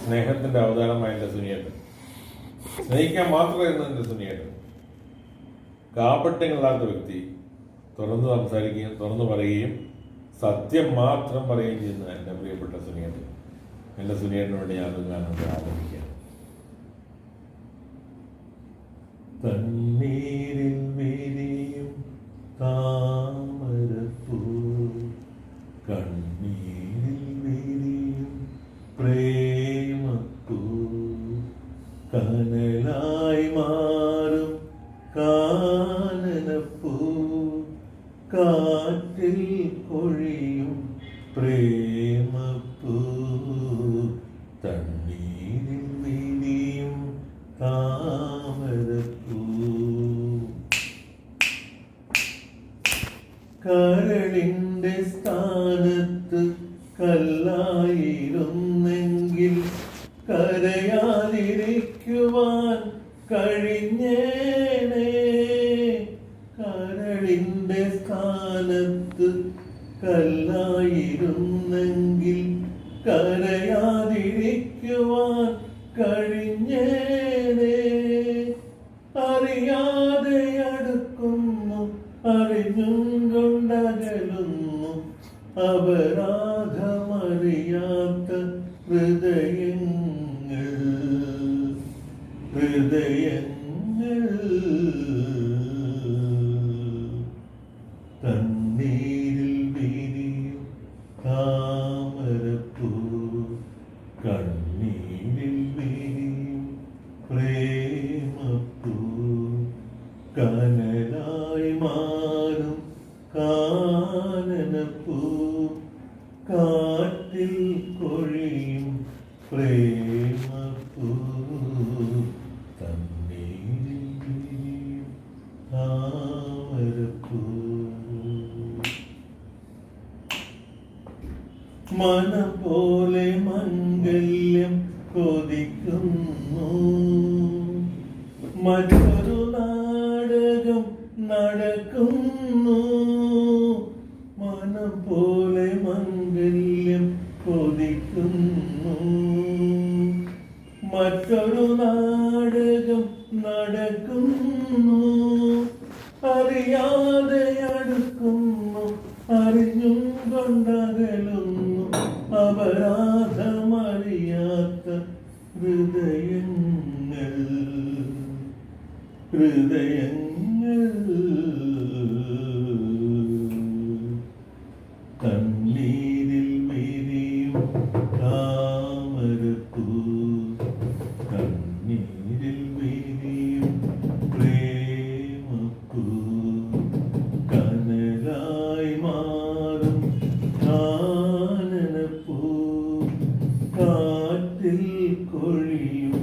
സ്നേഹത്തിൻ്റെ അവതാരമായ എൻ്റെ സുനിയേട്ടൻ. സ്നേഹിക്കാൻ മാത്രമായിരുന്നു എൻ്റെ സുനിയേട്ടൻ. കാപട്യങ്ങളില്ലാത്ത വ്യക്തി, തുറന്ന് സംസാരിക്കുകയും തുറന്നു പറയുകയും സത്യം മാത്രം പറയുകയും ചെയ്യുന്ന എൻ്റെ പ്രിയപ്പെട്ട സുനിയേട്ടൻ. എൻ്റെ സുനിയേട്ടന് വേണ്ടി ഞാനൊരു ഗാനം ആരംഭിക്കാം. തണ്ണീരിൽ വിരിയും താമരപ്പൂ, കണ്ണീരിൽ വിരിയും പ്രേമപ്പൂ, കനലായി മാറും കാനനപ്പൂ, കാറ്റിൽ കൊഴിയും പ്രേമപ്പൂ, തണ്ണീരിൽ വിരിയും താമരപ്പൂ. കരളിൻ്റെ സ്ഥാനത്ത് കല്ലായിരുന്നെങ്കിൽ കരയാതിരിക്കുവാൻ കഴിഞ്ഞേനെ. കരളിൻ്റെ സ്ഥാനത്ത് കല്ലായിരുന്നെങ്കിൽ കരയാതിരിക്കുവാൻ കഴിഞ്ഞേനെ. അറിയാതെ അടുക്കുന്നു, അറിഞ്ഞും കൊണ്ടകലുന്നു, അപരാധമറിയാത്ത ഹൃദയങ്ങൾ, ഹൃദയങ്ങൾ. തണ്ണീരിൽ വിരിയും താമരപ്പൂ, കണ്ണീരിൽ വിരിയും പ്രേമപ്പൂ, കനലായി മാറും കാനനപ്പൂ, കാറ്റിൽ കൊഴിയും പ്രേമപ്പൂ, തണ്ണീരിൽ വിരിയും താമരപ്പൂ. മനം പോലെ മംഗല്യം കൊതിക്കുന്നു, മറ്റൊരു നാടകം നടക്കുന്നു. മനം പോലെ മംഗല്യം കൊതിക്കുന്നു, മറ്റൊരു നാടകം നടക്കുന്നു. അറിയാതെ അടുക്കുന്നു, അറിഞ്ഞും കൊണ്ടകലുന്നു, അപരാധമറിയാത്ത ഹൃദയങ്ങൾ, ഹൃദയങ്ങൾ. തണ്ണീരിൽ വിരിയും താമരപ്പൂ, കണ്ണീരിൽ വിരിയും പ്രേമപ്പൂ, കനലായി മാറും കാനനപ്പൂ, കാറ്റിൽ കൊഴിയും